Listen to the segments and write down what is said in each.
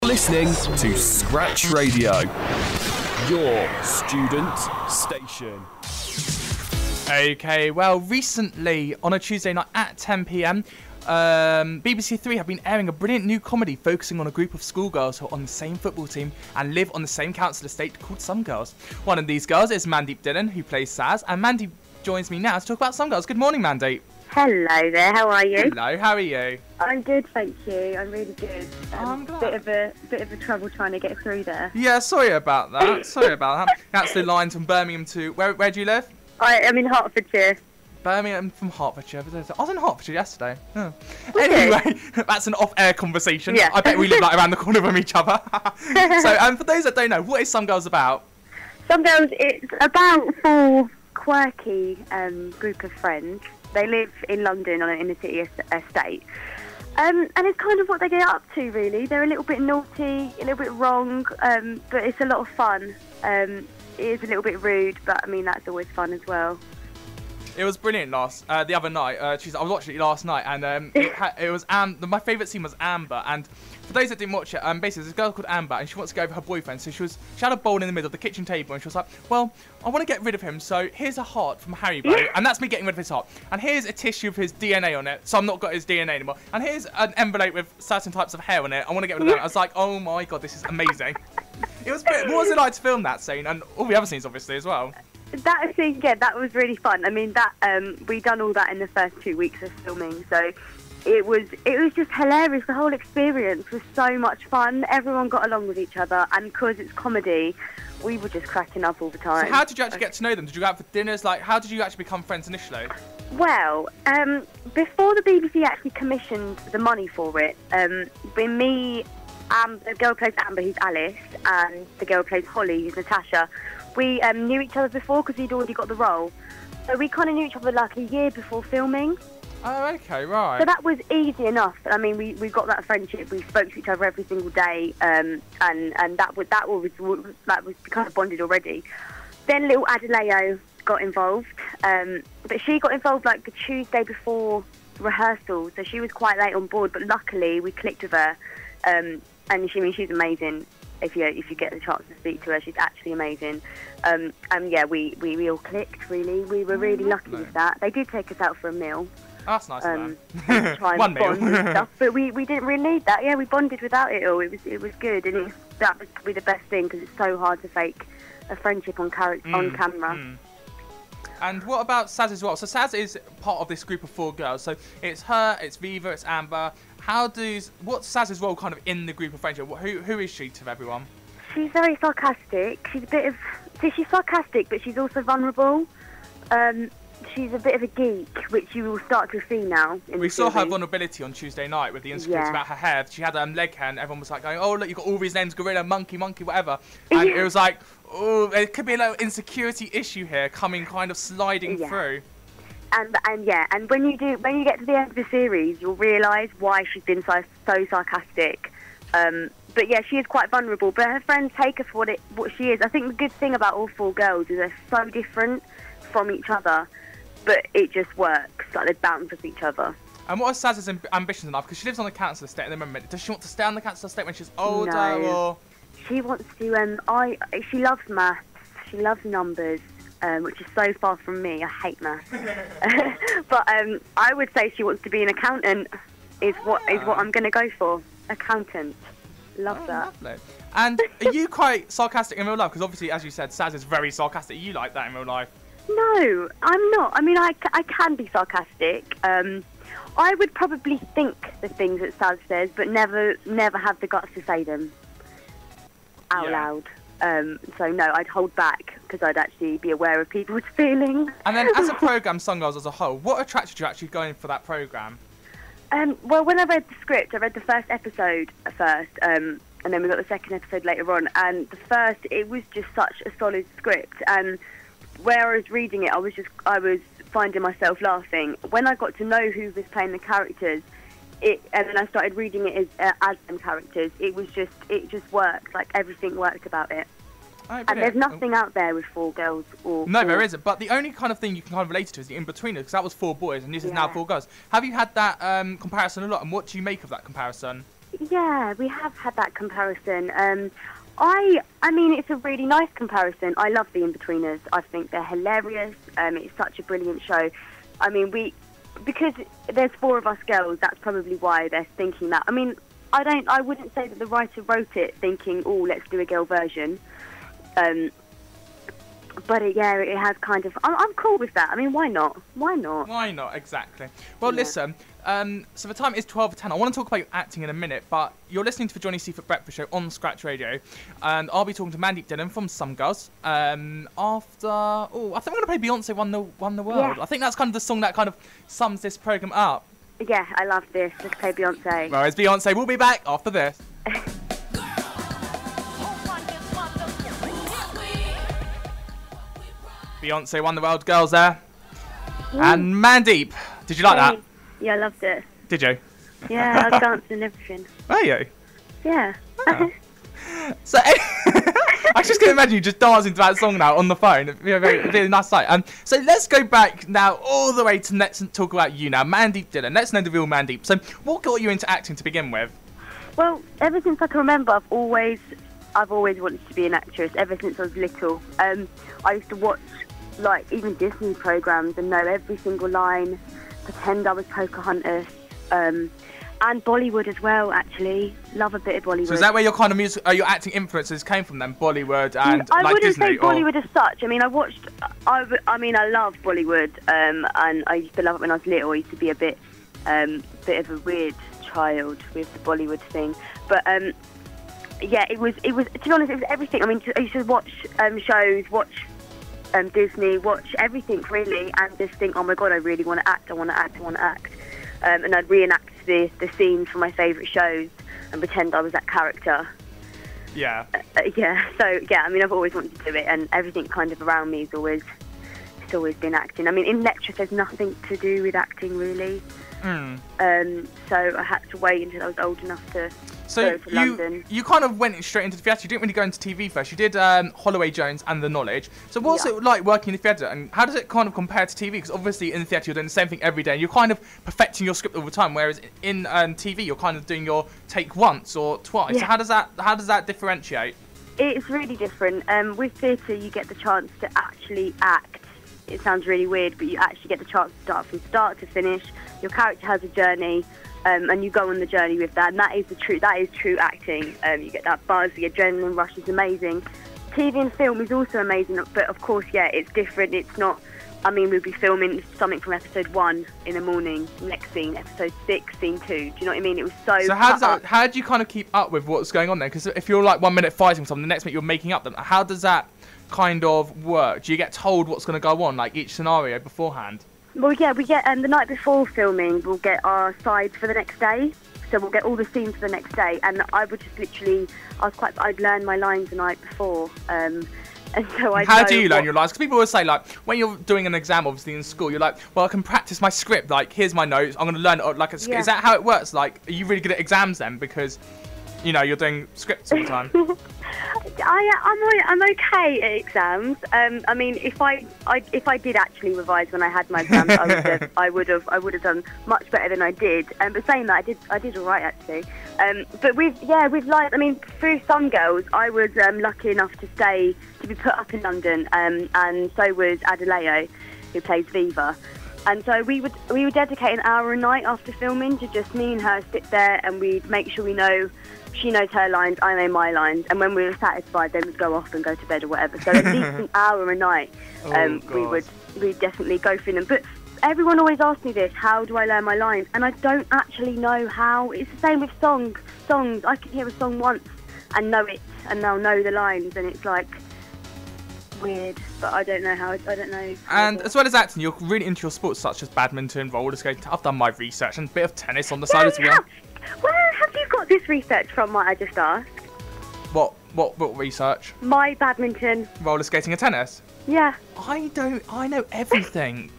Listening to Scratch Radio, your student station. Okay, well, recently on a Tuesday night at 10 p.m, BBC Three have been airing a brilliant new comedy focusing on a group of schoolgirls who are on the same football team and live on the same council estate called Some Girls. One of these girls is Mandeep Dhillon, who plays Saz, and Mandeep joins me now to talk about Some Girls. Good morning, Mandeep. Hello there, how are you? Hello, how are you? I'm good, thank you. I'm really good. I'm glad. Bit of a trouble trying to get through there. Yeah, sorry about that. That's the line from Birmingham to... Where do you live? I'm in Hertfordshire. Birmingham from Hertfordshire. I was in Hertfordshire yesterday. Oh. Anyway, that's an off-air conversation. Yeah. I bet we live like around the corner from each other. So, for those that don't know, what is Some Girls about? Some Girls, it's about four quirky group of friends. They live in London on an inner-city estate. And it's kind of what they get up to, really. They're a little bit naughty, a little bit wrong, but it's a lot of fun. It is a little bit rude, but, I mean, that's always fun as well. It was brilliant the other night. I was watching it last night, and it was my favourite scene was Amber. And for those that didn't watch it, basically there's a girl called Amber, and she wants to go over her boyfriend. So she had a bowl in the middle of the kitchen table, and she was like, "Well, I want to get rid of him. So here's a heart from Haribo, and that's me getting rid of his heart. And here's a tissue with his DNA on it, so I'm not got his DNA anymore. And here's an envelope with certain types of hair on it. I want to get rid of that." I was like, "Oh my god, this is amazing." It was. What was it like to film that scene, and all the other scenes, obviously, as well? That scene, yeah, that was really fun. I mean, that we done all that in the first 2 weeks of filming, so it was just hilarious. The whole experience was so much fun. Everyone got along with each other, and because it's comedy, we were just cracking up all the time. So how did you actually get to know them? Did you go out for dinners? Like, how did you actually become friends initially? Well, before the BBC actually commissioned the money for it, when me, the girl who plays Amber, who's Alice, and the girl who plays Holly, who's Natasha, we knew each other before because he'd already got the role. So we kind of knew each other like a year before filming. Oh, okay, right. So that was easy enough. I mean, we got that friendship. We spoke to each other every single day, and that was kind of bonded already. Then little Adeleo got involved, but she got involved like the Tuesday before rehearsal, so she was quite late on board. But luckily, we clicked with her, and she's amazing. If you get the chance to speak to her, she's actually amazing. And yeah, we all clicked, really. We were really lucky with that. They did take us out for a meal. Oh, that's nice of them. Try and One bond meal. and stuff, but we didn't really need that. Yeah, we bonded without it all. It was good, and that was probably the best thing because it's so hard to fake a friendship on camera. And what about Saz as well? So Saz is part of this group of four girls. So it's her, it's Viva, it's Amber. What's Saz's role kind of in the group of friendship? Who is she to everyone? She's very sarcastic. She's sarcastic, but she's also vulnerable. She's a bit of a geek, which you will start to see now. We saw her vulnerability on Tuesday night with the insecurities about her hair. She had leg hair, and everyone was like going, "Oh, look, you've got all these names: gorilla, monkey, whatever." And it was like, "Oh, there could be a little insecurity issue here coming, kind of sliding through." And when you get to the end of the series, you'll realise why she's been so sarcastic. But yeah, she is quite vulnerable. But her friends take her for what she is. I think the good thing about all four girls is they're so different from each other, but it just works. Like they bounce off each other. And what are Saz's ambitions in life? Because she lives on the council estate at the moment. Does she want to stay on the council estate when she's older? No. Or She wants to. She loves maths. She loves numbers. Which is so far from me. I hate maths. But I would say she wants to be an accountant. Is what I'm going to go for. Accountant. Love that. Lovely. And are you quite sarcastic in real life? Because obviously, as you said, Saz is very sarcastic. Are you like that in real life? No, I'm not. I mean, I can be sarcastic. I would probably think the things that Saz says, but never have the guts to say them out loud. So no, I'd hold back because I'd actually be aware of people's feelings. And then as a programme, Some Girls as a whole, what attracted you actually going for that programme? Well, when I read the script, I read the first episode first, and then we got the second episode later on. And the first, it was just such a solid script. And where I was reading it, I was finding myself laughing. When I got to know who was playing the characters, and then I started reading it as them characters, it just worked. Like everything worked about it. Oh, and there's nothing out there with four girls. There isn't. But the only kind of thing you can kind of relate it to is the in-betweener, because that was four boys and this is now four girls. Have you had that comparison a lot, and what do you make of that comparison? Yeah, we have had that comparison. I mean, it's a really nice comparison. I love the In-Betweeners. I think they're hilarious. It's such a brilliant show. I mean, because there's 4 of us girls, that's probably why they're thinking that. I mean, I wouldn't say that the writer wrote it thinking, oh, let's do a girl version. But it has kind of. I'm cool with that. I mean, why not? Why not? Why not? Exactly. Well, listen. So the time is 12:10. I want to talk about your acting in a minute, but you're listening to the Johnny Seifert Breakfast Show on Scratch Radio, and I'll be talking to Mandeep Dhillon from Some Girls. I think we're gonna play Beyonce Won the World. Yeah. I think that's kind of the song that kind of sums this program up. Yeah, I love this. Let's play Beyonce. Well, it's Beyonce. We'll be back after this. Beyonce Won the World, girls there. And Mandeep, did you like that? Yeah, I loved it. Did you? Yeah, I danced and everything. Were you? Yeah. Oh. So, I just can imagine you just dancing to that song now on the phone. It'd be a very nice sight. So let's go back now all the way to let's talk about you now, Mandeep Dhillon. Let's know the real Mandeep. So what got you into acting to begin with? Well, ever since I can remember, I've always wanted to be an actress. Ever since I was little, I used to watch like even Disney programs and know every single line. Pretend I was Pocahontas, and Bollywood as well. Actually, love a bit of Bollywood. So is that where your kind of music, your acting influences came from then? Bollywood and I like wouldn't Disney, say Bollywood as such. I mean, I love Bollywood, and I used to love it when I was little. I used to be a bit of a weird child with the Bollywood thing, but yeah, it was. To be honest, it was everything. I mean, I used to watch shows, watch Disney, watch everything really, and just think, oh my god, I really want to act. I want to act. And I'd reenact the scenes from my favourite shows and pretend I was that character. Yeah. Yeah. So yeah, I mean, I've always wanted to do it, and everything kind of around me it's always been acting. I mean, in lectures, there's nothing to do with acting really. So I had to wait until I was old enough to go to London. You kind of went straight into the theatre. You didn't really go into TV first. You did Holloway Jones and The Knowledge. So what's it like working in the theatre, and how does it kind of compare to TV? Because obviously in the theatre you're doing the same thing every day, and you're kind of perfecting your script all the time. Whereas in TV you're kind of doing your take once or twice. Yeah. So how does that differentiate? It's really different. With theatre, you get the chance to actually act. It sounds really weird, but you actually get the chance to start from start to finish. Your character has a journey, and you go on the journey with that. And that is true acting. You get that buzz, the adrenaline rush is amazing. TV and film is also amazing, but of course, yeah, it's different. It's not. I mean, we'll be filming something from episode 1 in the morning, next scene, episode 6, scene 2. Do you know what I mean? It was so. So how do you kind of keep up with what's going on there? Because if you're like 1 minute fighting something, the next minute you're making up them. How does that kind of work? Do you get told what's going to go on, like each scenario beforehand? Well, yeah, we get the night before filming, we'll get our sides for the next day. So we'll get all the scenes for the next day, and I would just literally, I'd learn my lines the night before. And so How do you learn your lines? Because people always say, like, when you're doing an exam, obviously in school, you're like, well, I can practice my script. Like, here's my notes. I'm going to learn it like a script. Yeah. Is that how it works? Like, are you really good at exams then? Because, you know, you're doing scripts all the time. I'm okay at exams. I mean, if I did actually revise when I had my exams, I would have done much better than I did. But saying that, I did all right actually. But with life, I mean, through Some Girls, I was lucky enough to be put up in London, and so was Adeleo, who plays Viva. And so we would dedicate an hour a night after filming to just me and her sit there, and we'd make sure she knows her lines, I know my lines, and when we were satisfied, then we'd go off and go to bed or whatever. So at least an hour a night, we'd definitely go through them. But everyone always asks me this: how do I learn my lines? And I don't actually know how. It's the same with songs. I can hear a song once and know it, and I'll know the lines, and it's like weird, but I don't know how. I don't know. And as well as acting, you're really into your sports such as badminton, roller skating. I've done my research and a bit of tennis on the side as well. Where have you got this research from, might I just ask? What research? My badminton. Roller skating and tennis? Yeah. I know everything.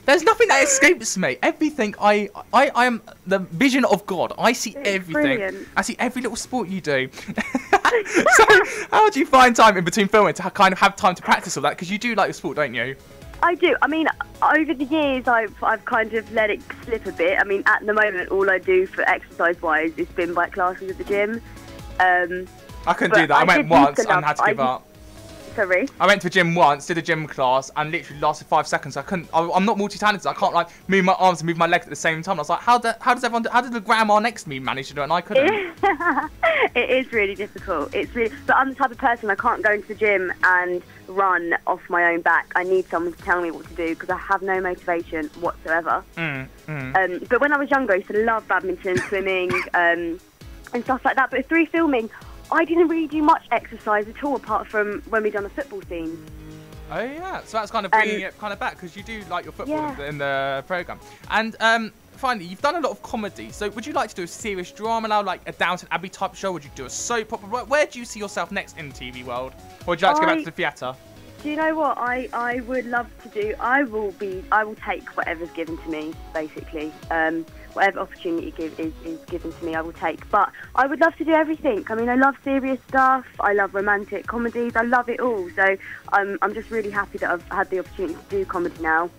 There's nothing that escapes me. Everything, I am the vision of God. I see everything. Brilliant. I see every little sport you do. So, how do you find time in between filming to kind of have time to practice all that? Because you do like your sport, don't you? I do. I mean, over the years, I've kind of let it slip a bit. I mean, at the moment, all I do for exercise-wise is spin bike classes at the gym. I couldn't do that. I went once and had to give up. Sorry? I went to a gym once, did a gym class, and literally lasted 5 seconds. I'm not multi-talented. I can't like move my arms and move my legs at the same time. I was like, how does everyone? How did the grandma next to me manage to do it, and I couldn't? It is really difficult. But I'm the type of person, I can't go into the gym and run off my own back. I need someone to tell me what to do because I have no motivation whatsoever. But when I was younger, I used to love badminton, swimming, and stuff like that. But through filming, I didn't really do much exercise at all, apart from when we done the football scene. Oh yeah, so that's kind of bringing it kind of back because you do like your football in the program. And finally, you've done a lot of comedy. So would you like to do a serious drama now, like a Downton Abbey type show? Would you do a soap opera? Where do you see yourself next in the TV world? Or would you like to go back to the theatre? Do you know what I would love to do? I will take whatever's given to me, basically. Whatever opportunity is given to me, I will take. But I would love to do everything. I mean, I love serious stuff. I love romantic comedies. I love it all. So I'm just really happy that I've had the opportunity to do comedy now.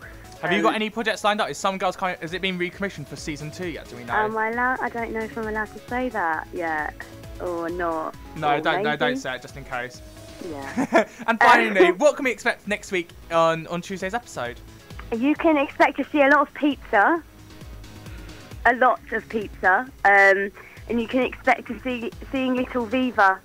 Have you got any projects lined up? Is Some Girls coming? Has it been recommissioned for season 2 yet? Do we know? Am I allowed? I don't know if I'm allowed to say that yet or not. No, don't say it, just in case. Yeah. And finally, what can we expect next week on Tuesday's episode? You can expect to see a lot of pizza. And you can expect to seeing little Viva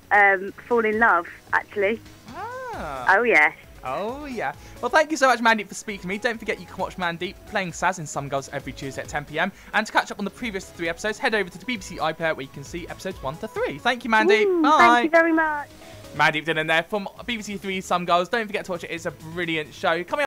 fall in love, actually. Oh, yes. Oh, yeah. Well, thank you so much, Mandeep, for speaking to me. Don't forget you can watch Mandeep playing Saz in Some Girls every Tuesday at 10 p.m. And to catch up on the previous 3 episodes, head over to the BBC iPlayer where you can see episodes 1 to 3. Thank you, Mandeep. Bye. Thank you very much. Mandeep Dhillon there from BBC 3 Some Girls. Don't forget to watch it. It's a brilliant show. Coming up